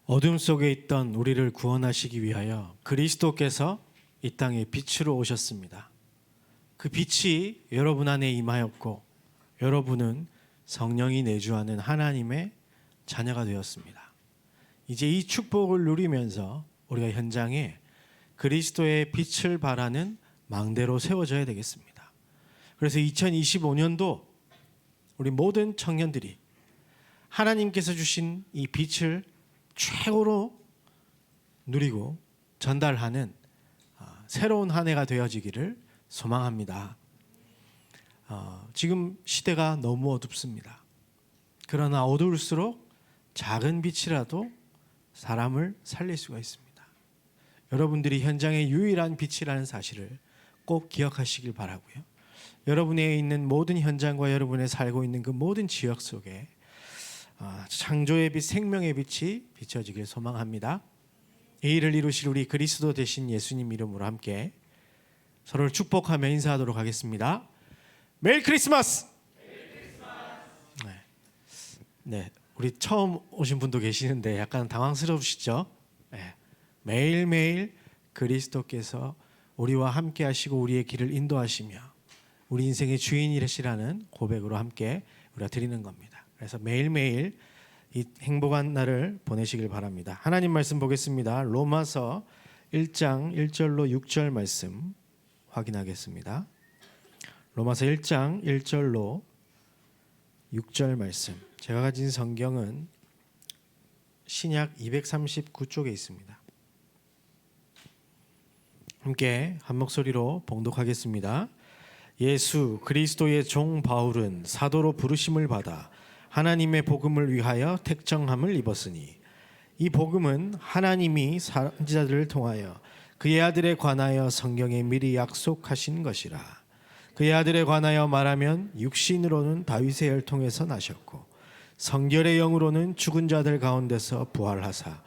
어둠 속에 있던 우리를 구원하시기 위하여 그리스도께서 이 땅에 빛으로 오셨습니다. 그 빛이 여러분 안에 임하였고 여러분은 성령이 내주하는 하나님의 자녀가 되었습니다. 이제 이 축복을 누리면서 우리가 현장에 그리스도의 빛을 발하는 망대로 세워져야 되겠습니다. 그래서 2025년도 우리 모든 청년들이 하나님께서 주신 이 빛을 최고로 누리고 전달하는 새로운 한 해가 되어지기를 소망합니다. 지금 시대가 너무 어둡습니다. 그러나 어두울수록 작은 빛이라도 사람을 살릴 수가 있습니다. 여러분들이 현장의 유일한 빛이라는 사실을 꼭 기억하시길 바라고요. 여러분에 있는 모든 현장과 여러분의 살고 있는 그 모든 지역 속에 창조의 빛, 생명의 빛이 비춰지길 소망합니다. 이 일을 이루실 우리 그리스도 되신 예수님 이름으로 함께 서로를 축복하며 인사하도록 하겠습니다. 메리 크리스마스! 네, 우리 처음 오신 분도 계시는데 약간 당황스러우시죠? 네, 매일매일 그리스도께서 우리와 함께 하시고 우리의 길을 인도하시며 우리 인생의 주인이시라는 고백으로 함께 우리가 드리는 겁니다. 그래서 매일매일 이 행복한 날을 보내시길 바랍니다. 하나님 말씀 보겠습니다. 로마서 1장 1절로 6절 말씀 확인하겠습니다. 로마서 1장 1절로 6절 말씀. 제가 가진 성경은 신약 239쪽에 있습니다. 함께 한 목소리로 봉독하겠습니다. 예수 그리스도의 종 바울은 사도로 부르심을 받아 하나님의 복음을 위하여 택정함을 입었으니 이 복음은 하나님이 선지자들을 통하여 그의 아들에 관하여 성경에 미리 약속하신 것이라. 그의 아들에 관하여 말하면 육신으로는 다윗의 혈통에서 나셨고 성결의 영으로는 죽은 자들 가운데서 부활하사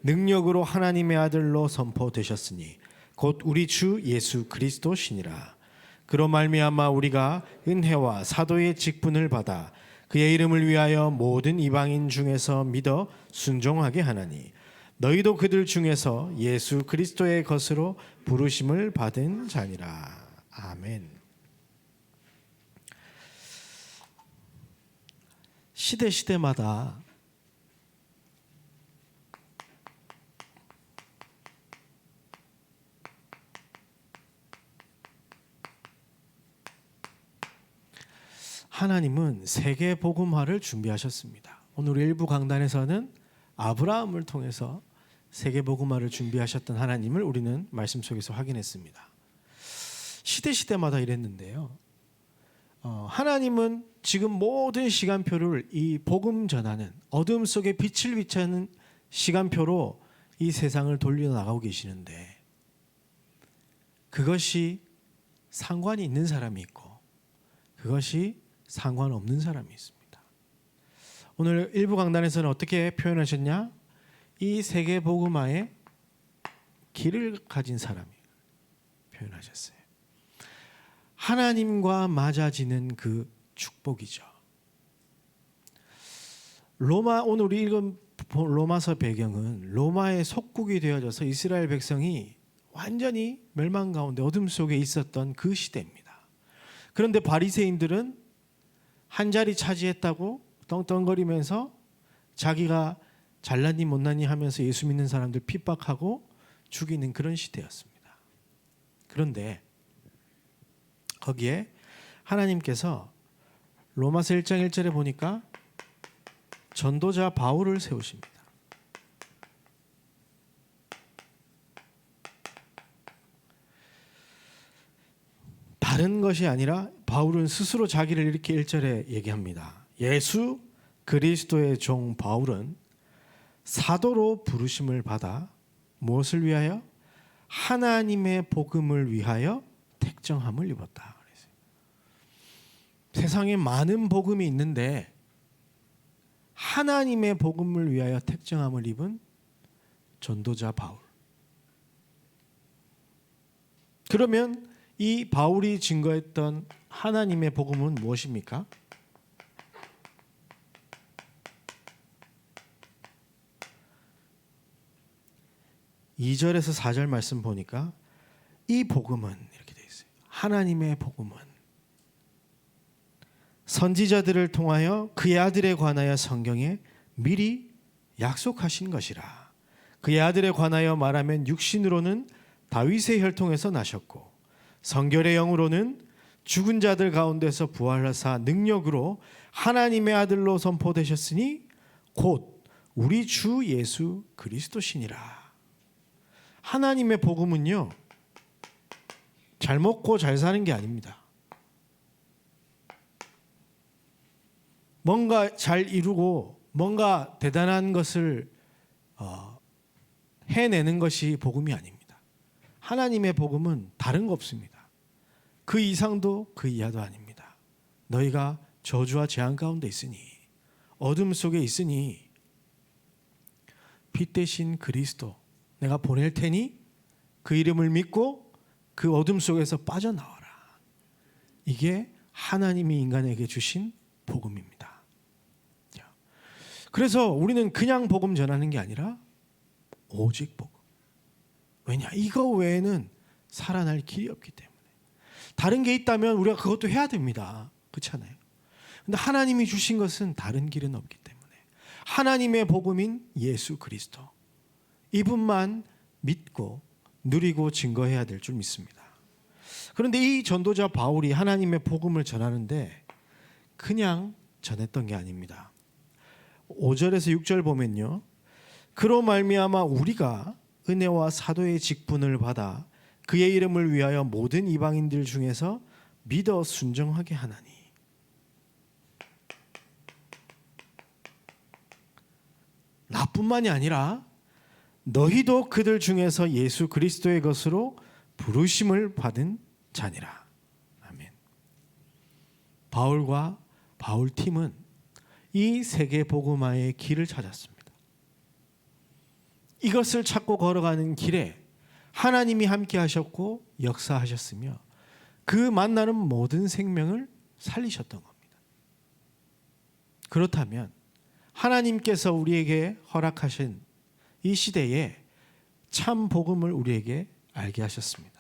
능력으로 하나님의 아들로 선포되셨으니 곧 우리 주 예수 그리스도시니라. 그로 말미암아 우리가 은혜와 사도의 직분을 받아 그의 이름을 위하여 모든 이방인 중에서 믿어 순종하게 하나니 너희도 그들 중에서 예수 그리스도의 것으로 부르심을 받은 자니라. 아멘. 시대마다 하나님은 세계 복음화를 준비하셨습니다. 오늘 일부 강단에서는 아브라함을 통해서 세계 복음화를 준비하셨던 하나님을 우리는 말씀 속에서 확인했습니다. 시대마다 이랬는데요. 하나님은 지금 모든 시간표를 이 복음 전하는 어둠 속에 빛을 비추는 시간표로 이 세상을 돌려나가고 계시는데 그것이 상관이 있는 사람이 있고 그것이 상관없는 사람이 있습니다. 오늘 일부 강단에서는 어떻게 표현하셨냐? 이 세계 복음화의 길을 가진 사람이 표현하셨어요. 하나님과 맞아지는 그 축복이죠. 오늘 우리 읽은 로마서 배경은 로마의 속국이 되어져서 이스라엘 백성이 완전히 멸망 가운데 어둠 속에 있었던 그 시대입니다. 그런데 바리새인들은 한 자리 차지했다고 떵떵거리면서 자기가 잘났니 못났니 하면서 예수 믿는 사람들 핍박하고 죽이는 그런 시대였습니다. 그런데 거기에 하나님께서 로마서 1장 1절에 보니까 전도자 바울을 세우십니다. 다른 것이 아니라 바울은 스스로 자기를 이렇게 1절에 얘기합니다. 예수 그리스도의 종 바울은 사도로 부르심을 받아 무엇을 위하여? 하나님의 복음을 위하여 택정함을 입었다. 세상에 많은 복음이 있는데 하나님의 복음을 위하여 택정함을 입은 전도자 바울. 그러면 이 바울이 증거했던 하나님의 복음은 무엇입니까? 2절에서 4절 말씀 보니까 이 복음은 이렇게 되어 있어요. 하나님의 복음은 선지자들을 통하여 그의 아들에 관하여 성경에 미리 약속하신 것이라. 그의 아들에 관하여 말하면 육신으로는 다윗의 혈통에서 나셨고 성결의 영으로는 죽은 자들 가운데서 부활하사 능력으로 하나님의 아들로 선포되셨으니 곧 우리 주 예수 그리스도시니라. 하나님의 복음은요, 잘 먹고 잘 사는 게 아닙니다. 뭔가 잘 이루고 뭔가 대단한 것을 해내는 것이 복음이 아닙니다. 하나님의 복음은 다른 거 없습니다. 그 이상도 그 이하도 아닙니다. 너희가 저주와 재앙 가운데 있으니, 어둠 속에 있으니 빛 대신 그리스도 내가 보낼 테니 그 이름을 믿고 그 어둠 속에서 빠져나와라. 이게 하나님이 인간에게 주신 복음입니다. 그래서 우리는 그냥 복음 전하는 게 아니라 오직 복음. 왜냐? 이거 외에는 살아날 길이 없기 때문에. 다른 게 있다면 우리가 그것도 해야 됩니다. 그렇잖아요. 근데 하나님이 주신 것은 다른 길은 없기 때문에 하나님의 복음인 예수 그리스도, 이분만 믿고 누리고 증거해야 될 줄 믿습니다. 그런데 이 전도자 바울이 하나님의 복음을 전하는데 그냥 전했던 게 아닙니다. 5절에서 6절 보면요, 그로 말미암아 우리가 은혜와 사도의 직분을 받아 그의 이름을 위하여 모든 이방인들 중에서 믿어 순종하게 하나니. 나뿐만이 아니라 너희도 그들 중에서 예수 그리스도의 것으로 부르심을 받은 자니라. 아멘. 바울과 바울 팀은 이 세계 복음화의 길을 찾았습니다. 이것을 찾고 걸어가는 길에 하나님이 함께 하셨고 역사하셨으며 그 만나는 모든 생명을 살리셨던 겁니다. 그렇다면 하나님께서 우리에게 허락하신 이 시대에 참 복음을 우리에게 알게 하셨습니다.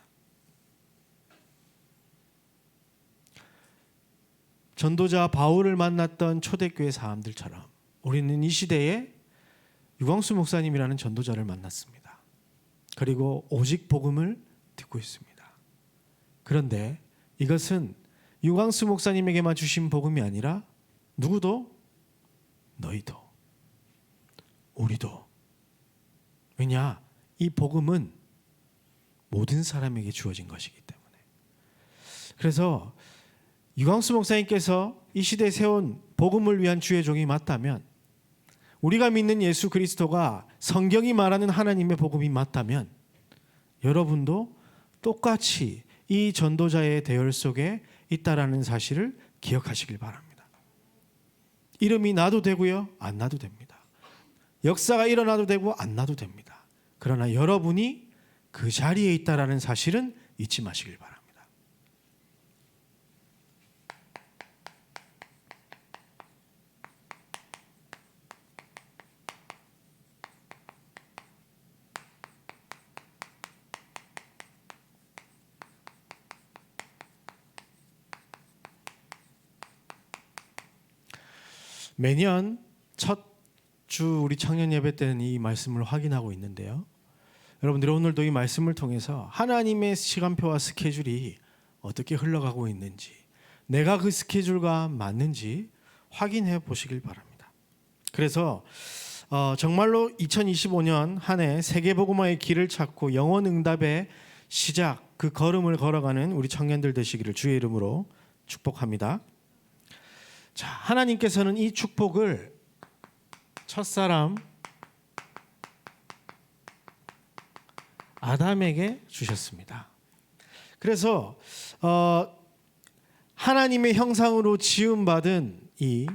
전도자 바울을 만났던 초대교회 사람들처럼 우리는 이 시대에 유광수 목사님이라는 전도자를 만났습니다. 그리고 오직 복음을 듣고 있습니다. 그런데 이것은 유광수 목사님에게만 주신 복음이 아니라 누구도, 너희도, 우리도. 왜냐? 이 복음은 모든 사람에게 주어진 것이기 때문에. 그래서 유광수 목사님께서 이 시대에 세운 복음을 위한 주의 종이 맞다면, 우리가 믿는 예수 그리스도가 성경이 말하는 하나님의 복음이 맞다면 여러분도 똑같이 이 전도자의 대열 속에 있다라는 사실을 기억하시길 바랍니다. 이름이 나도 되고요, 안 나도 됩니다. 역사가 일어나도 되고 안 나도 됩니다. 그러나 여러분이 그 자리에 있다라는 사실은 잊지 마시길 바랍니다. 매년 첫 주 우리 청년 예배 때는 이 말씀을 확인하고 있는데요. 여러분들 오늘도 이 말씀을 통해서 하나님의 시간표와 스케줄이 어떻게 흘러가고 있는지, 내가 그 스케줄과 맞는지 확인해 보시길 바랍니다. 그래서 정말로 2025년 한 해 세계복음화의 길을 찾고 영원 응답의 시작, 그 걸음을 걸어가는 우리 청년들 되시기를 주의 이름으로 축복합니다. 자, 하나님께서는 이 축복을 첫사람 아담에게 주셨습니다. 그래서 하나님의 형상으로 지음받은 이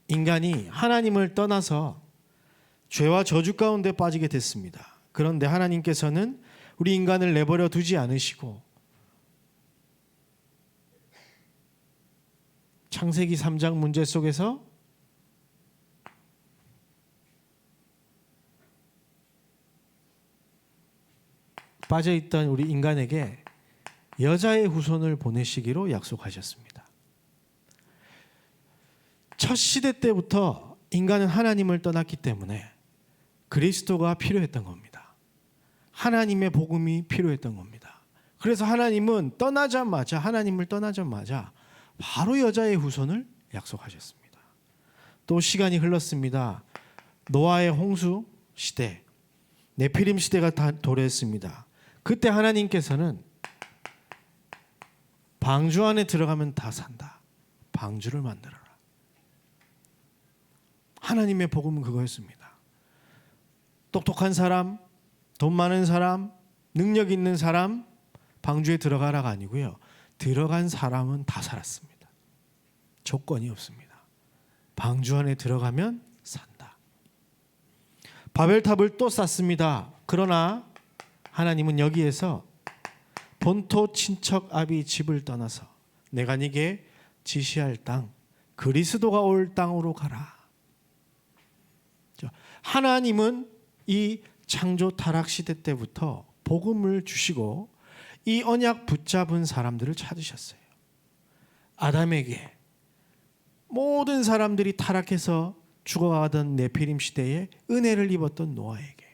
인간이 하나님을 떠나서 죄와 저주 가운데 빠지게 됐습니다. 그런데 하나님께서는 우리 인간을 내버려 두지 않으시고 창세기 3장 문제 속에서 빠져있던 우리 인간에게 여자의 후손을 보내시기로 약속하셨습니다. 첫 시대 때부터 인간은 하나님을 떠났기 때문에 그리스도가 필요했던 겁니다. 하나님의 복음이 필요했던 겁니다. 그래서 하나님을 떠나자마자 바로 여자의 후손을 약속하셨습니다. 또 시간이 흘렀습니다. 노아의 홍수 시대, 네피림 시대가 다 도래했습니다. 그때 하나님께서는 방주 안에 들어가면 다 산다. 방주를 만들어라. 하나님의 복음은 그거였습니다. 똑똑한 사람, 돈 많은 사람, 능력 있는 사람 방주에 들어가라가 아니고요. 들어간 사람은 다 살았습니다. 조건이 없습니다. 방주 안에 들어가면 산다. 바벨탑을 또 쌓습니다. 그러나 하나님은 여기에서 본토 친척 아비 집을 떠나서 내가 네게 지시할 땅 그리스도가 올 땅으로 가라. 하나님은 이 창조 타락 시대 때부터 복음을 주시고 이 언약 붙잡은 사람들을 찾으셨어요. 아담에게, 모든 사람들이 타락해서 죽어가던 네피림 시대에 은혜를 입었던 노아에게,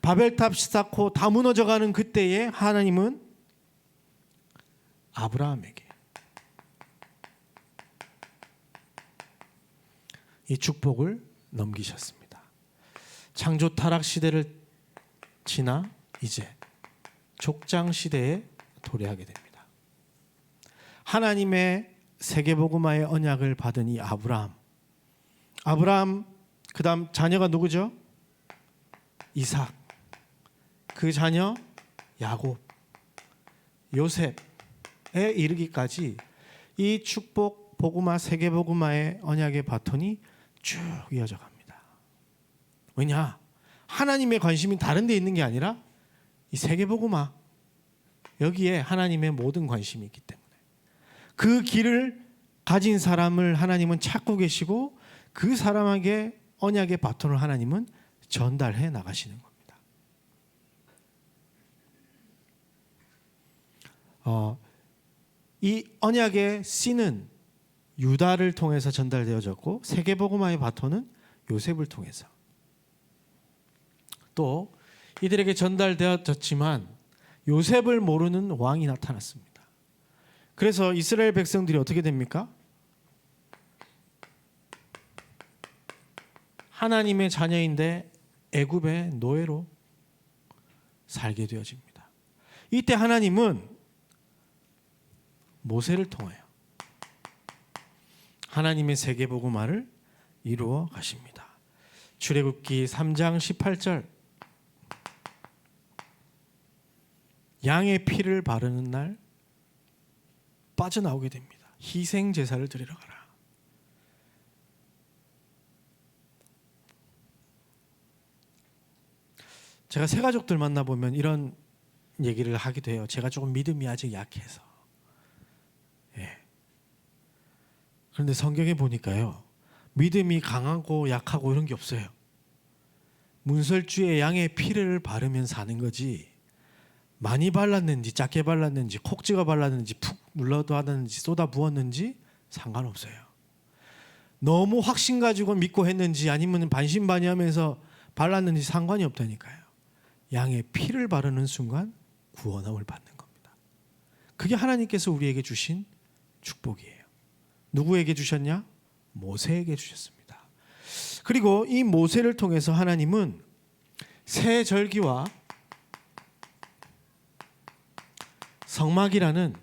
바벨탑 쌓고 다 무너져가는 그때에 하나님은 아브라함에게 이 축복을 넘기셨습니다. 창조 타락 시대를 지나 이제 족장 시대에 도래하게 됩니다. 하나님의 세계복음화의 언약을 받은 이 아브라함 그다음 자녀가 누구죠? 이삭, 그 자녀 야곱, 요셉에 이르기까지 이 축복 복음화 세계복음화의 언약의 바톤이 쭉 이어져 갑니다. 왜냐? 하나님의 관심이 다른 데 있는 게 아니라 이 세계복음화 여기에 하나님의 모든 관심이 있기 때문에 그 길을 가진 사람을 하나님은 찾고 계시고 그 사람에게 언약의 바톤을 하나님은 전달해 나가시는 겁니다. 이 언약의 씨는 유다를 통해서 전달되어졌고 세계복음화의 바톤은 요셉을 통해서 또 이들에게 전달되어졌지만 요셉을 모르는 왕이 나타났습니다. 그래서 이스라엘 백성들이 어떻게 됩니까? 하나님의 자녀인데 애굽의 노예로 살게 되어집니다. 이때 하나님은 모세를 통하여 하나님의 세계복음화를 이루어 가십니다. 출애굽기 3장 18절 양의 피를 바르는 날 빠져나오게 됩니다. 희생 제사를 드리러 가라. 제가 새가족들 만나보면 이런 얘기를 하기도 해요. 제가 조금 믿음이 아직 약해서. 그런데 성경에 보니까요. 믿음이 강하고 약하고 이런 게 없어요. 문설주에 양의 피를 바르면 사는 거지. 많이 발랐는지 작게 발랐는지 콕 찍어 발랐는지 푹 눌러도 하는지 쏟아 부었는지 상관없어요. 너무 확신 가지고 믿고 했는지 아니면 반신반의하면서 발랐는지 상관이 없다니까요. 양의 피를 바르는 순간 구원함을 받는 겁니다. 그게 하나님께서 우리에게 주신 축복이에요. 누구에게 주셨냐? 모세에게 주셨습니다. 그리고 이 모세를 통해서 하나님은 새 절기와 성막이라는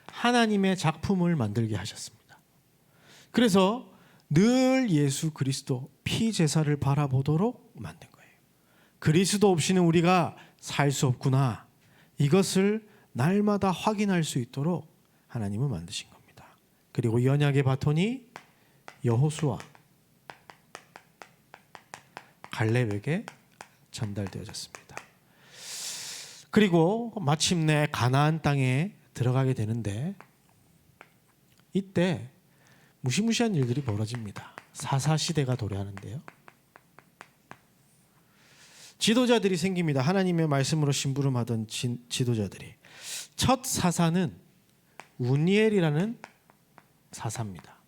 하나님의 작품을 만들게 하셨습니다. 그래서 늘 예수 그리스도 피 제사를 바라보도록 만든 거예요. 그리스도 없이는 우리가 살 수 없구나. 이것을 날마다 확인할 수 있도록 하나님은 만드신 겁니다. 그리고 이 언약의 바톤이 여호수아, 갈렙에게 전달되어졌습니다. 그리고 마침내 가나안 땅에 들어가게 되는데 이때 무시무시한 일들이 벌어집니다. 사사시대가 도래하는데요. 지도자들이 생깁니다. 하나님의 말씀으로 심부름하던 지도자들이. 첫 사사는 운니엘이라는 사사입니다.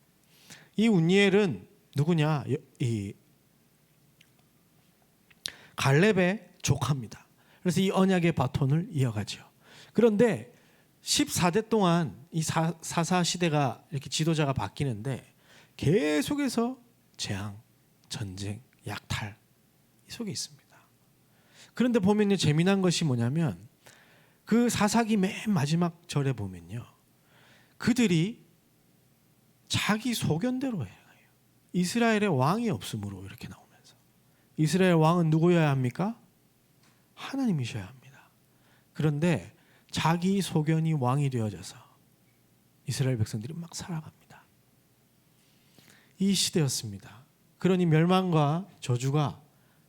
이 운니엘은 누구냐? 이 갈렙의 조카입니다. 그래서 이 언약의 바톤을 이어가죠. 그런데 14대 동안 이 사사 시대가 이렇게 지도자가 바뀌는데 계속해서 재앙, 전쟁, 약탈 이 속에 있습니다. 그런데 보면요, 재미난 것이 뭐냐면 그 사사기 맨 마지막 절에 보면요, 그들이 자기 소견대로 해요. 이스라엘의 왕이 없으므로 이렇게 나오면서, 이스라엘 왕은 누구여야 합니까? 하나님이셔야 합니다. 그런데 자기 소견이 왕이 되어져서 이스라엘 백성들이 막 살아갑니다. 이 시대였습니다. 그러니 멸망과 저주가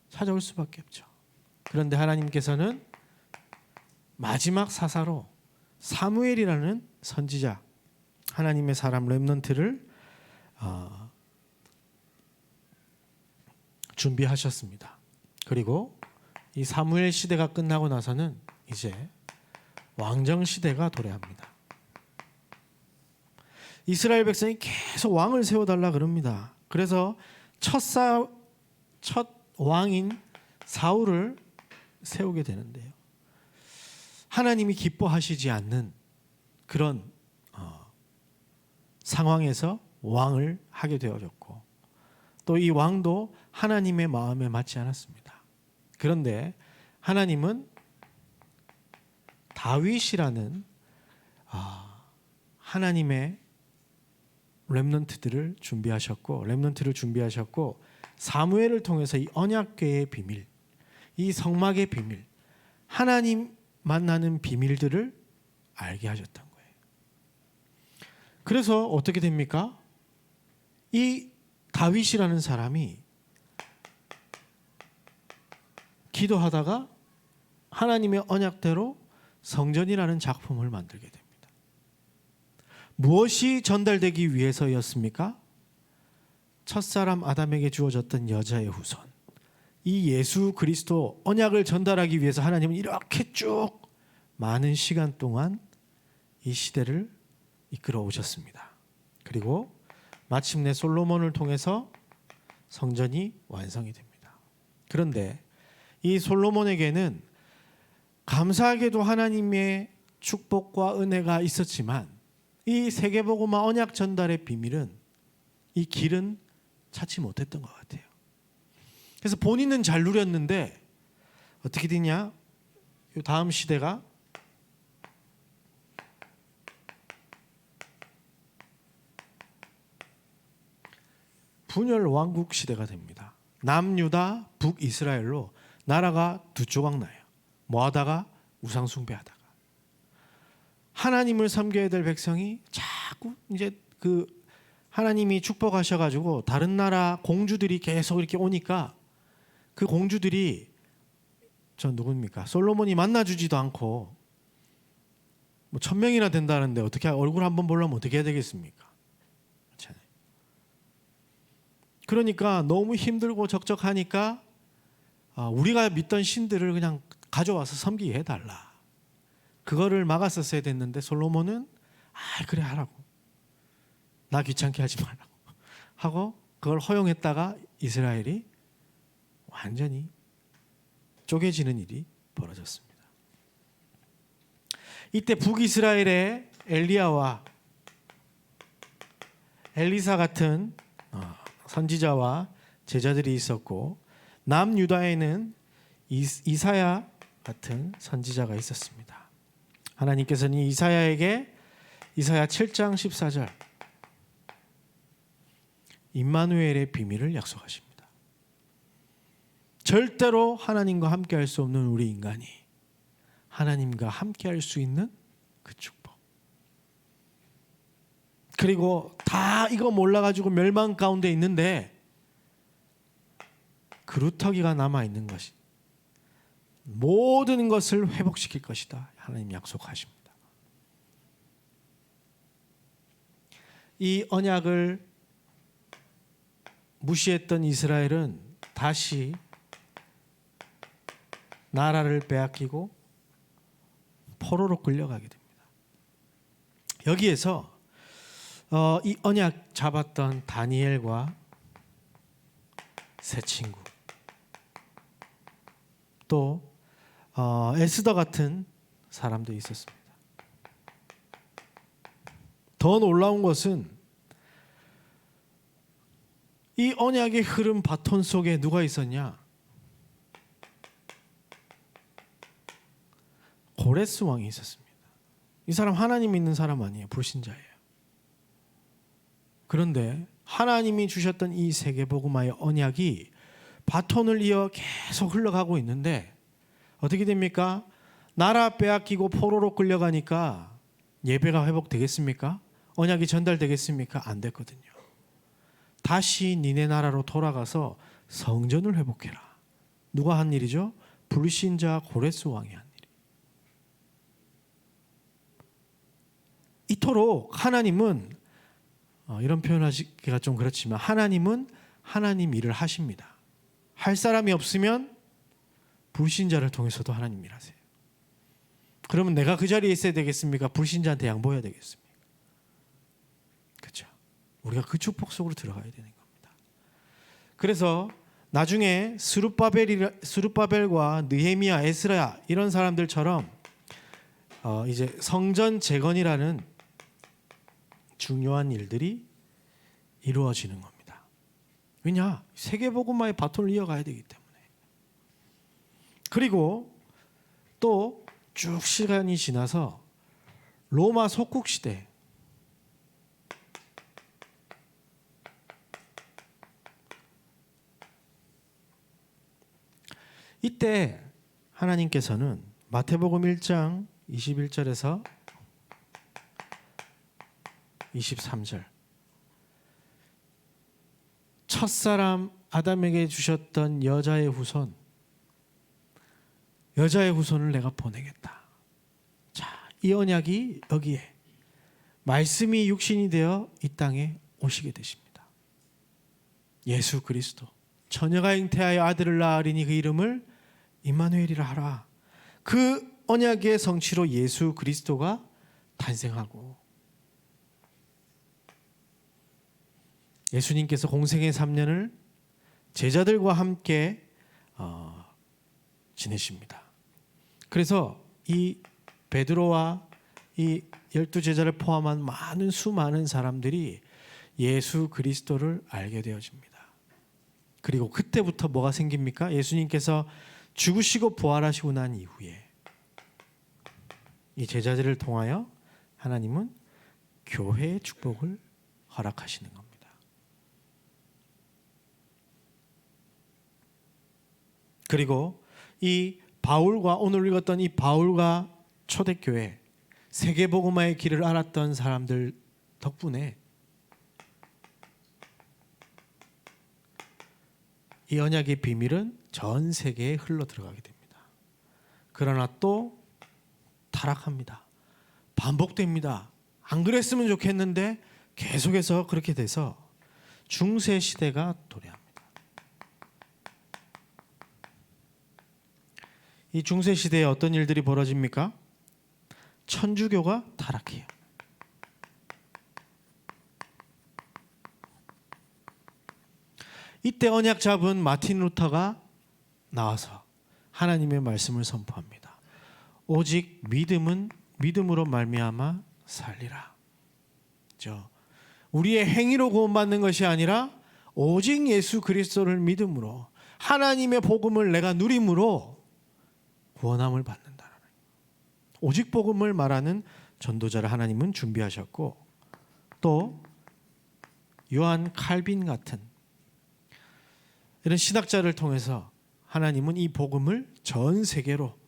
찾아올 수밖에 없죠. 그런데 하나님께서는 마지막 사사로 사무엘이라는 선지자, 하나님의 사람 렘넌트를 준비하셨습니다. 그리고 이 사무엘 시대가 끝나고 나서는 이제 왕정 시대가 도래합니다. 이스라엘 백성이 계속 왕을 세워달라 그럽니다. 그래서 첫 왕인 사울을 세우게 되는데요, 하나님이 기뻐하시지 않는 그런 상황에서 왕을 하게 되어졌고, 또 이 왕도 하나님의 마음에 맞지 않았습니다. 그런데 하나님은 다윗이라는 하나님의 렘넌트를 준비하셨고 사무엘을 통해서 이 언약궤의 비밀, 이 성막의 비밀, 하나님 만나는 비밀들을 알게 하셨던 거예요. 그래서 어떻게 됩니까? 이 다윗이라는 사람이 기도하다가 하나님의 언약대로 성전이라는 작품을 만들게 됩니다. 무엇이 전달되기 위해서였습니까? 첫사람 아담에게 주어졌던 여자의 후손, 이 예수 그리스도 언약을 전달하기 위해서 하나님은 이렇게 쭉 많은 시간 동안 이 시대를 이끌어 오셨습니다. 그리고 마침내 솔로몬을 통해서 성전이 완성이 됩니다. 그런데 이 솔로몬에게는 감사하게도 하나님의 축복과 은혜가 있었지만 이 세계복음화 언약 전달의 비밀은, 이 길은 찾지 못했던 것 같아요. 그래서 본인은 잘 누렸는데 어떻게 되냐? 다음 시대가 분열 왕국 시대가 됩니다. 남유다, 북이스라엘로 나라가 두 조각 나요. 뭐 하다가? 우상 숭배하다가. 하나님을 섬겨야 될 백성이 자꾸 이제 그 하나님이 축복하셔가지고 다른 나라 공주들이 계속 이렇게 오니까 그 공주들이 저 누굽니까? 솔로몬이 만나주지도 않고 뭐 1000명이나 된다는데 어떻게 얼굴 한번 보려면 어떻게 해야 되겠습니까? 그렇잖아요. 그러니까 너무 힘들고 적적하니까 우리가 믿던 신들을 그냥 가져와서 섬기게 해달라. 그거를 막았었어야 됐는데 솔로몬은 그래 하라고, 나 귀찮게 하지 말라고 하고 그걸 허용했다가 이스라엘이 완전히 쪼개지는 일이 벌어졌습니다. 이때 북이스라엘에 엘리야와 엘리사 같은 선지자와 제자들이 있었고, 남유다에는 이사야 같은 선지자가 있었습니다. 하나님께서는 이사야에게 이사야 7장 14절 임마누엘의 비밀을 약속하십니다. 절대로 하나님과 함께할 수 없는 우리 인간이 하나님과 함께할 수 있는 그 축복. 그리고 다 이거 몰라가지고 멸망 가운데 있는데 그루터기가 남아있는 것이 모든 것을 회복시킬 것이다. 하나님 약속하십니다. 이 언약을 무시했던 이스라엘은 다시 나라를 빼앗기고 포로로 끌려가게 됩니다. 여기에서 이 언약 잡았던 다니엘과 세 친구, 또 에스더 같은 사람도 있었습니다. 더 놀라운 것은 이 언약의 흐름 바톤 속에 누가 있었냐? 고레스 왕이 있었습니다. 이 사람 하나님 믿는 사람 아니에요. 불신자예요. 그런데 하나님이 주셨던 이 세계복음화의 언약이 바톤을 이어 계속 흘러가고 있는데 어떻게 됩니까? 나라 빼앗기고 포로로 끌려가니까 예배가 회복되겠습니까? 언약이 전달되겠습니까? 안 됐거든요. 다시 니네 나라로 돌아가서 성전을 회복해라. 누가 한 일이죠? 불신자 고레스 왕이 한 일. 이토록 하나님은 이런 표현하기가 좀 그렇지만 하나님은 하나님 일을 하십니다. 할 사람이 없으면 불신자를 통해서도 하나님 일하세요. 그러면 내가 그 자리에 있어야 되겠습니까? 불신자한테 양보해야 되겠습니까? 그렇죠. 우리가 그 축복 속으로 들어가야 되는 겁니다. 그래서 나중에 스룹바벨과 느헤미야, 에스라 이런 사람들처럼 이제 성전 재건이라는 중요한 일들이 이루어지는 겁니다. 왜냐? 세계복음화의 바톤을 이어가야 되기 때문에. 그리고 또 쭉 시간이 지나서 로마 속국 시대, 이때 하나님께서는 마태복음 1장 21절에서 23절, 첫사람 아담에게 주셨던 여자의 후손을 내가 보내겠다. 자, 이 언약이 여기에 말씀이 육신이 되어 이 땅에 오시게 되십니다. 예수 그리스도, 처녀가 잉태하여 아들을 낳으리니 그 이름을 임마누엘이라 하라. 그 언약의 성취로 예수 그리스도가 탄생하고, 예수님께서 공생의 3년을 제자들과 함께 지내십니다. 그래서 이 베드로와 이 12제자를 포함한 수많은 사람들이 예수 그리스도를 알게 되어집니다. 그리고 그때부터 뭐가 생깁니까? 예수님께서 죽으시고 부활하시고 난 이후에 이 제자들을 통하여 하나님은 교회의 축복을 허락하시는 겁니다. 그리고 이 바울과, 오늘 읽었던 이 바울과 초대교회, 세계복음화의 길을 알았던 사람들 덕분에 이 언약의 비밀은 전 세계에 흘러 들어가게 됩니다. 그러나 또 타락합니다. 반복됩니다. 안 그랬으면 좋겠는데 계속해서 그렇게 돼서 중세 시대가 도래합니다. 이 중세 시대에 어떤 일들이 벌어집니까? 천주교가 타락해요. 이때 언약 잡은 마틴 루터가 나와서 하나님의 말씀을 선포합니다. 오직 믿음으로 말미암아 살리라. 우리의 행위로 구원받는 것이 아니라 오직 예수 그리스도를 믿음으로, 하나님의 복음을 내가 누림으로 구원함을 받는다. 오직 복음을 말하는 전도자를 하나님은 준비하셨고, 또 요한 칼빈 같은 이런 신학자를 통해서 하나님은 이 복음을 전 세계로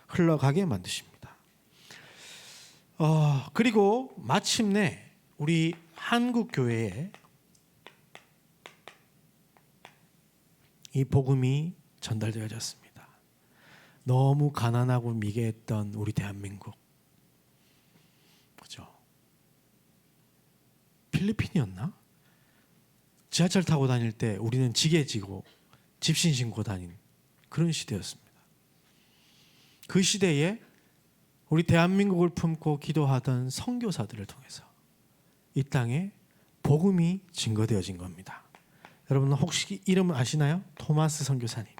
흘러가게 만드십니다. 그리고 마침내 우리 한국 교회에 이 복음이 전달되어졌습니다. 너무 가난하고 미개했던 우리 대한민국, 그죠? 필리핀이었나? 지하철 타고 다닐 때 우리는 지게 지고 집신 신고 다닌 그런 시대였습니다. 그 시대에 우리 대한민국을 품고 기도하던 선교사들을 통해서 이 땅에 복음이 증거되어진 겁니다. 여러분 혹시 이름 아시나요? 토마스 선교사님.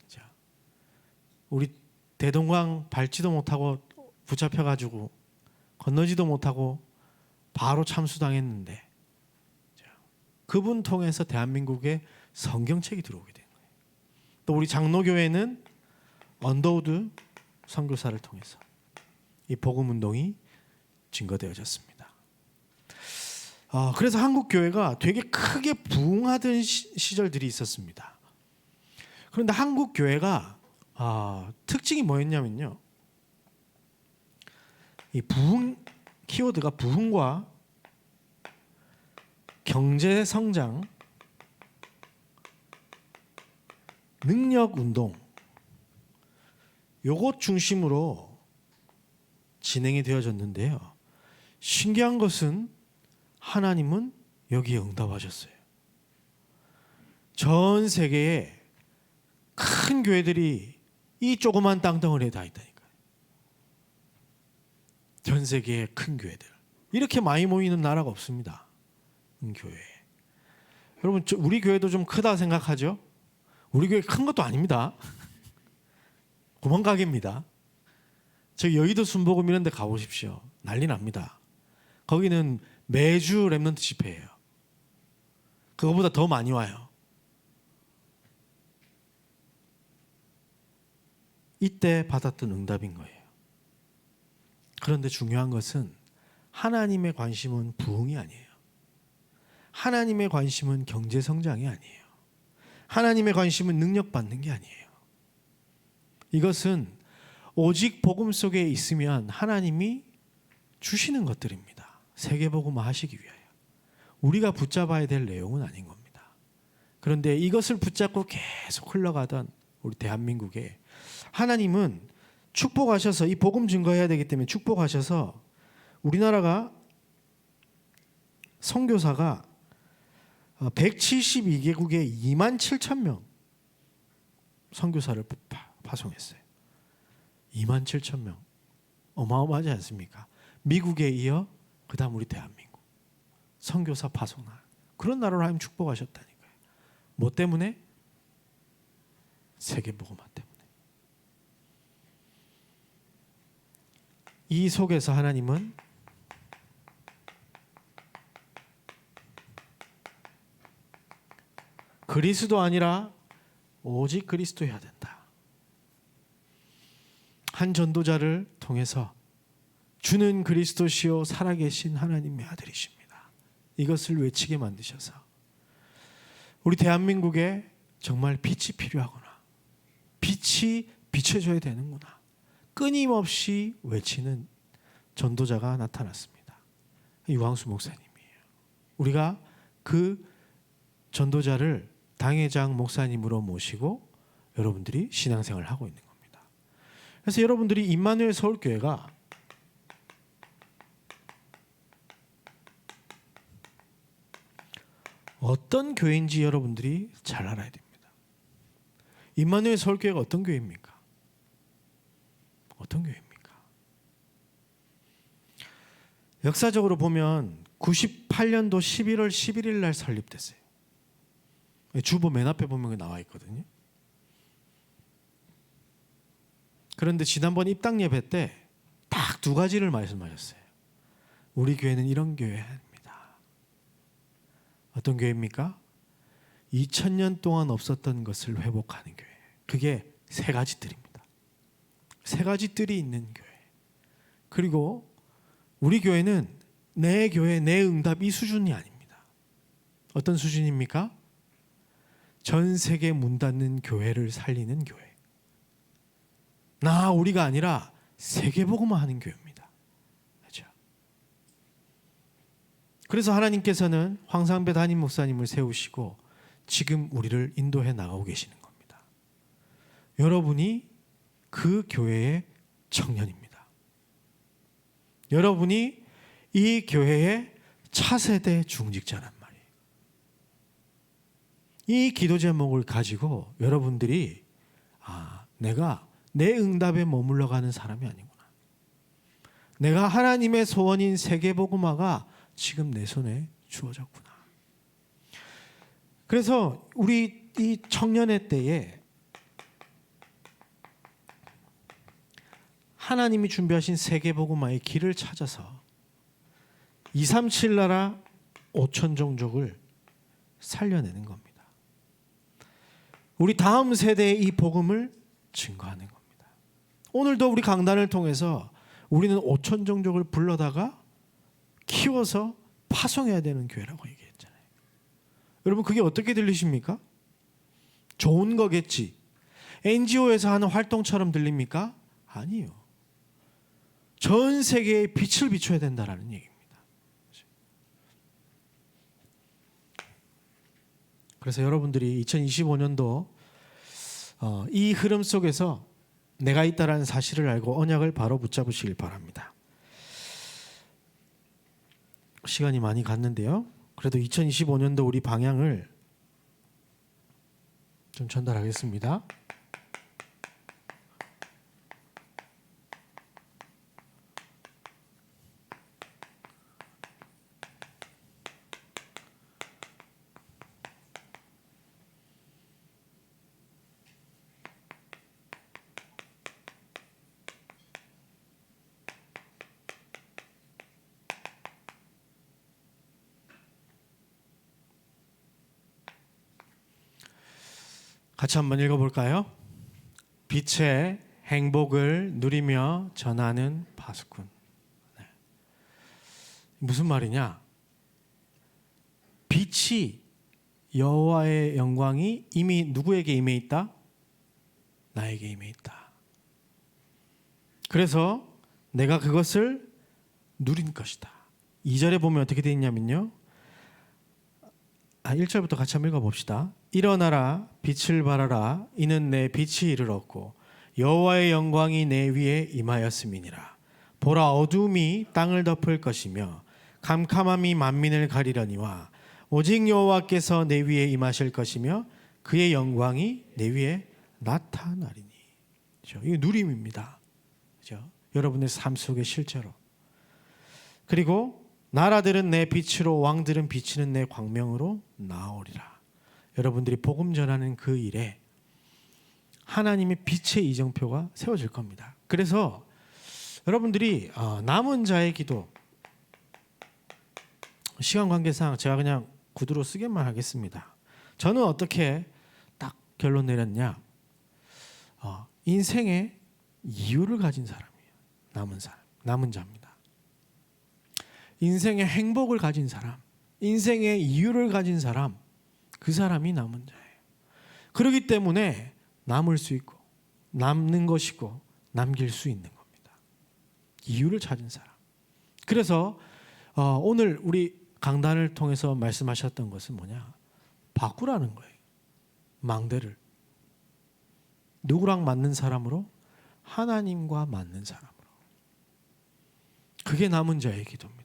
자, 우리 대동강 밟지도 못하고 붙잡혀가지고 건너지도 못하고 바로 참수당했는데 그분 통해서 대한민국에 성경책이 들어오게 된 거예요. 또 우리 장로교회는 언더우드 선교사를 통해서 이 복음 운동이 증거되어졌습니다. 그래서 한국 교회가 되게 크게 부흥하던 시절들이 있었습니다. 그런데 한국 교회가 특징이 뭐였냐면요, 이 부흥 키워드가 부흥과 경제 성장, 능력 운동, 요것 중심으로 진행이 되어졌는데요. 신기한 것은 하나님은 여기에 응답하셨어요. 전 세계에 큰 교회들이 이 조그만 땅덩어리에 다 있다니까요. 전 세계의 큰 교회들. 이렇게 많이 모이는 나라가 없습니다. 교회. 여러분 우리 교회도 좀 크다 생각하죠? 우리 교회 큰 것도 아닙니다. 구멍가게입니다. 저 여의도 순복음 이런 데 가보십시오. 난리 납니다. 거기는 매주 랩런트 집회예요. 그거보다 더 많이 와요. 이때 받았던 응답인 거예요. 그런데 중요한 것은 하나님의 관심은 부흥이 아니에요. 하나님의 관심은 경제 성장이 아니에요. 하나님의 관심은 능력 받는 게 아니에요. 이것은 오직 복음 속에 있으면 하나님이 주시는 것들입니다. 세계복음화 하시기 위하여. 우리가 붙잡아야 될 내용은 아닌 겁니다. 그런데 이것을 붙잡고 계속 흘러가던 우리 대한민국에 하나님은 축복하셔서 이 복음 증거해야 되기 때문에 축복하셔서 우리나라가 선교사가 172개국에 27,000명 선교사를 파송했어요. 27,000명. 어마어마하지 않습니까? 미국에 이어 그 다음 우리 대한민국 선교사 파송할 그런 나라로 하나님 축복하셨다니까요. 뭐 때문에? 세계복음화 때문에. 이 속에서 하나님은 그리스도 아니라 오직 그리스도여야 된다. 한 전도자를 통해서 주는 그리스도시요 살아계신 하나님의 아들이십니다. 이것을 외치게 만드셔서 우리 대한민국에 정말 빛이 필요하구나. 빛이 비춰져야 되는구나. 끊임없이 외치는 전도자가 나타났습니다. 유광수 목사님이에요. 우리가 그 전도자를 당회장 목사님으로 모시고 여러분들이 신앙생활을 하고 있는 겁니다. 그래서 여러분들이 임마누엘 서울교회가 어떤 교회인지 여러분들이 잘 알아야 됩니다. 임마누엘 서울교회가 어떤 교회입니까? 어떤 교회입니까? 역사적으로 보면 98년도 11월 11일 날 설립됐어요. 주보 맨 앞에 보면 나와 있거든요. 그런데 지난번 입당 예배 때 딱 두 가지를 말씀하셨어요. 우리 교회는 이런 교회입니다. 어떤 교회입니까? 2000년 동안 없었던 것을 회복하는 교회. 그게 세 가지 뜰입니다. 세 가지 뜰이 있는 교회. 그리고 우리 교회는 내 교회, 내 응답 이 수준이 아닙니다. 어떤 수준입니까? 전 세계 문 닫는 교회를 살리는 교회. 우리가 아니라 세계복음화 하는 교회입니다. 그렇죠? 그래서 하나님께서는 황상배 담임 목사님을 세우시고 지금 우리를 인도해 나가고 계시는 겁니다. 여러분이 그 교회의 청년입니다. 여러분이 이 교회의 차세대 중직자란 말이에요. 이 기도 제목을 가지고 여러분들이 내가 내 응답에 머물러 가는 사람이 아니구나. 내가 하나님의 소원인 세계복음화가 지금 내 손에 주어졌구나. 그래서 우리 이 청년의 때에 하나님이 준비하신 세계복음화의 길을 찾아서 237 나라 5천 종족을 살려내는 겁니다. 우리 다음 세대의 이 복음을 증거하는 겁니다. 오늘도 우리 강단을 통해서 우리는 5천 종족을 불러다가 키워서 파송해야 되는 교회라고 얘기했잖아요. 여러분 그게 어떻게 들리십니까? 좋은 거겠지. NGO에서 하는 활동처럼 들립니까? 아니요. 전 세계에 빛을 비춰야 된다라는 얘기입니다. 그래서 여러분들이 2025년도 이 흐름 속에서 내가 있다라는 사실을 알고 언약을 바로 붙잡으시길 바랍니다. 시간이 많이 갔는데요. 그래도 2025년도 우리 방향을 좀 전달하겠습니다. 같이 한번 읽어볼까요? 빛의 행복을 누리며 전하는 파수꾼. 네. 무슨 말이냐? 빛이 여호와의 영광이 이미 누구에게 임해 있다? 나에게 임해 있다. 그래서 내가 그것을 누린 것이다. 2절에 보면 어떻게 되어 있냐면요. 1절부터 같이 한번 읽어봅시다. 일어나라 빛을 발하라 이는 내 빛이 이르렀고 여호와의 영광이 내 위에 임하였음이니라. 보라 어둠이 땅을 덮을 것이며 캄캄함이 만민을 가리려니와 오직 여호와께서 내 위에 임하실 것이며 그의 영광이 내 위에 나타나리니. 그렇죠? 이게 누림입니다. 그렇죠? 여러분의 삶 속의 실제로. 그리고 나라들은 내 빛으로 왕들은 비치는 내 광명으로 나오리라. 여러분들이 복음 전하는 그 일에 하나님의 빛의 이정표가 세워질 겁니다. 그래서 여러분들이 남은 자의 기도, 시간 관계상 제가 그냥 구두로 쓰기만 하겠습니다. 저는 어떻게 딱 결론 내렸냐? 인생의 이유를 가진 사람이에요. 남은 자입니다. 인생의 행복을 가진 사람, 인생의 이유를 가진 사람, 그 사람이 남은 자예요. 그렇기 때문에 남을 수 있고 남는 것이고 남길 수 있는 겁니다. 이유를 찾은 사람. 그래서 오늘 우리 강단을 통해서 말씀하셨던 것은 뭐냐? 바꾸라는 거예요. 망대를. 누구랑 맞는 사람으로? 하나님과 맞는 사람으로. 그게 남은 자의 기도입니다.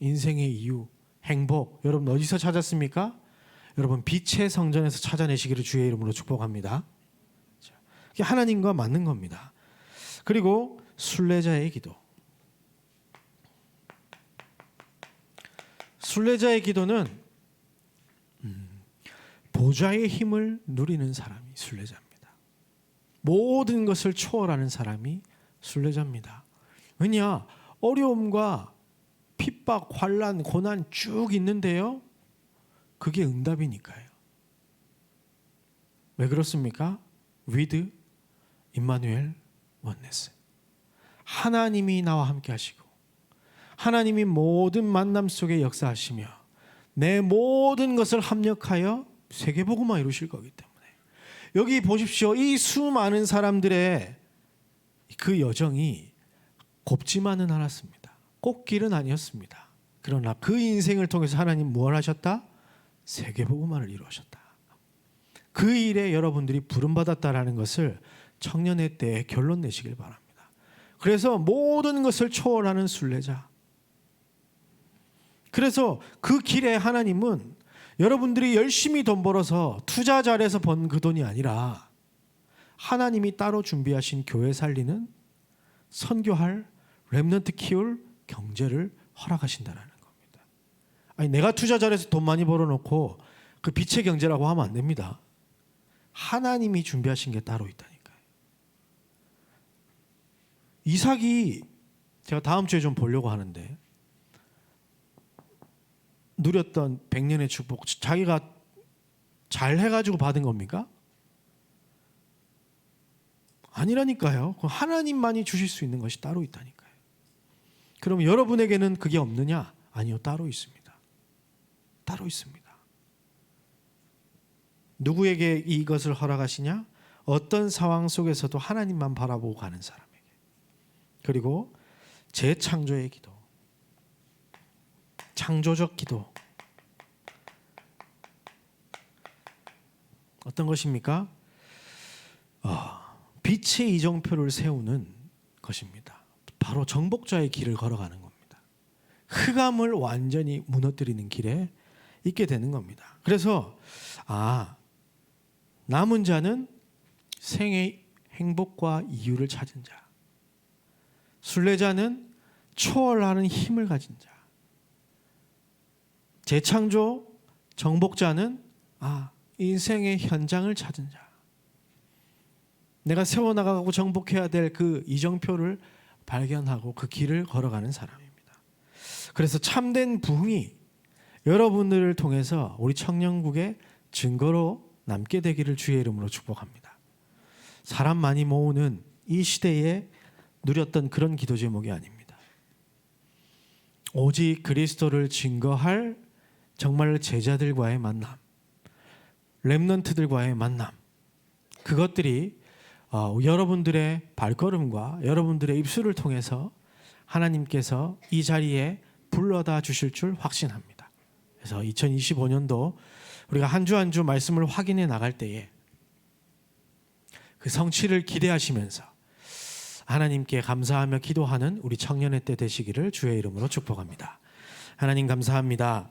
인생의 이유, 행복, 여러분 어디서 찾았습니까? 여러분 빛의 성전에서 찾아내시기를 주의 이름으로 축복합니다. 하나님과 맞는 겁니다. 그리고 순례자의 기도. 순례자의 기도는 보좌의 힘을 누리는 사람이 순례자입니다. 모든 것을 초월하는 사람이 순례자입니다. 왜냐? 어려움과 핍박, 환난, 고난 쭉 있는데요. 그게 응답이니까요. 왜 그렇습니까? with 임마누엘 원네스. 하나님이 나와 함께 하시고 하나님이 모든 만남 속에 역사하시며 내 모든 것을 합력하여 세계복음화 이루실 거기 때문에 여기 보십시오. 이 수많은 사람들의 그 여정이 곱지만은 않았습니다. 꽃길은 아니었습니다. 그러나 그 인생을 통해서 하나님 무엇을 하셨다? 세계복음화를 이루셨다. 그 일에 여러분들이 부름받았다라는 것을 청년의 때에 결론 내시길 바랍니다. 그래서 모든 것을 초월하는 순례자. 그래서 그 길에 하나님은 여러분들이 열심히 돈 벌어서 투자 잘해서 번 그 돈이 아니라 하나님이 따로 준비하신 교회 살리는, 선교할, 렘넌트 키울 경제를 허락하신다라는 겁니다. 아니, 내가 투자 잘해서 돈 많이 벌어놓고 그 빛의 경제라고 하면 안 됩니다. 하나님이 준비하신 게 따로 있다니까요. 이삭이, 제가 다음 주에 좀 보려고 하는데, 누렸던 100년의 축복, 자기가 잘 해가지고 받은 겁니까? 아니라니까요. 하나님만이 주실 수 있는 것이 따로 있다니까요. 그럼 여러분에게는 그게 없느냐? 아니요, 따로 있습니다. 따로 있습니다. 누구에게 이것을 허락하시냐? 어떤 상황 속에서도 하나님만 바라보고 가는 사람에게. 그리고 재창조의 기도, 창조적 기도. 어떤 것입니까? 빛의 이정표를 세우는 것입니다. 바로 정복자의 길을 걸어가는 겁니다. 흑암을 완전히 무너뜨리는 길에 있게 되는 겁니다. 그래서 남은 자는 생의 행복과 이유를 찾은 자, 순례자는 초월하는 힘을 가진 자, 재창조 정복자는 인생의 현장을 찾은 자, 내가 세워나가고 정복해야 될 그 이정표를 발견하고 그 길을 걸어가는 사람입니다. 그래서 참된 부흥이 여러분들을 통해서 우리 청년국의 증거로 남게 되기를 주의 이름으로 축복합니다. 사람 많이 모으는 이 시대에 누렸던 그런 기도 제목이 아닙니다. 오직 그리스도를 증거할 정말 제자들과의 만남, 렘넌트들과의 만남, 그것들이 여러분들의 발걸음과 여러분들의 입술을 통해서 하나님께서 이 자리에 불러다 주실 줄 확신합니다. 그래서 2025년도 우리가 한 주 한 주 말씀을 확인해 나갈 때에 그 성취를 기대하시면서 하나님께 감사하며 기도하는 우리 청년의 때 되시기를 주의 이름으로 축복합니다. 하나님 감사합니다.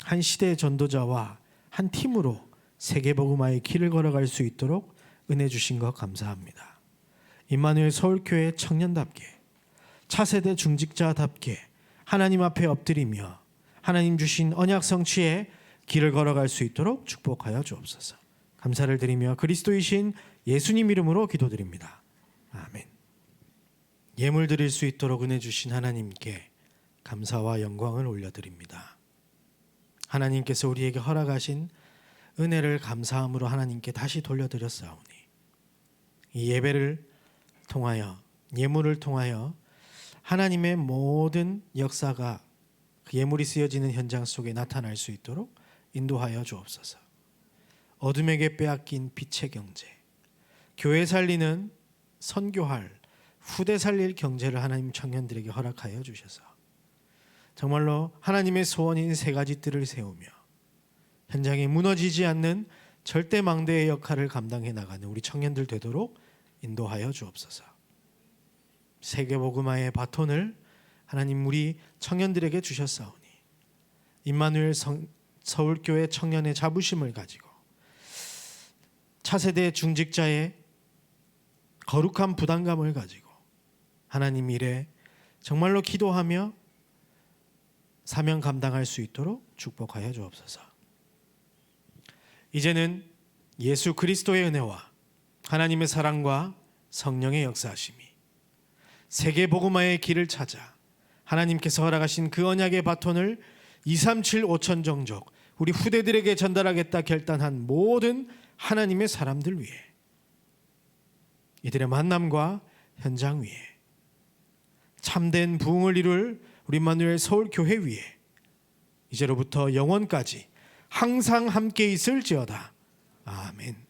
한 시대의 전도자와 한 팀으로 세계복음화의 길을 걸어갈 수 있도록 은혜 주신 것 감사합니다. 임마누엘 서울교회 청년답게, 차세대 중직자답게 하나님 앞에 엎드리며 하나님 주신 언약 성취의 길을 걸어갈 수 있도록 축복하여 주옵소서. 감사를 드리며 그리스도이신 예수님 이름으로 기도드립니다. 아멘. 예물 드릴 수 있도록 은혜 주신 하나님께 감사와 영광을 올려드립니다. 하나님께서 우리에게 허락하신 은혜를 감사함으로 하나님께 다시 돌려드렸사오니 이 예배를 통하여, 예물을 통하여 하나님의 모든 역사가 그 예물이 쓰여지는 현장 속에 나타날 수 있도록 인도하여 주옵소서. 어둠에게 빼앗긴 빛의 경제, 교회 살리는, 선교할, 후대 살릴 경제를 하나님 청년들에게 허락하여 주셔서 정말로 하나님의 소원인 세 가지 뜰을 세우며 현장에 무너지지 않는 절대 망대의 역할을 감당해 나가는 우리 청년들 되도록 인도하여 주옵소서. 세계복음화의 바톤을 하나님 우리 청년들에게 주셨사오니 임마누엘 서울교회 청년의 자부심을 가지고 차세대 중직자의 거룩한 부담감을 가지고 하나님 일에 정말로 기도하며 사명 감당할 수 있도록 축복하여 주옵소서. 이제는 예수 그리스도의 은혜와 하나님의 사랑과 성령의 역사하심이 세계복음화의 길을 찾아 하나님께서 허락하신 그 언약의 바톤을 237 5천 종족 우리 후대들에게 전달하겠다 결단한 모든 하나님의 사람들 위해, 이들의 만남과 현장 위에, 참된 부흥을 이룰 우리 임마누엘 서울교회 위에 이제로부터 영원까지 항상 함께 있을지어다. 아멘.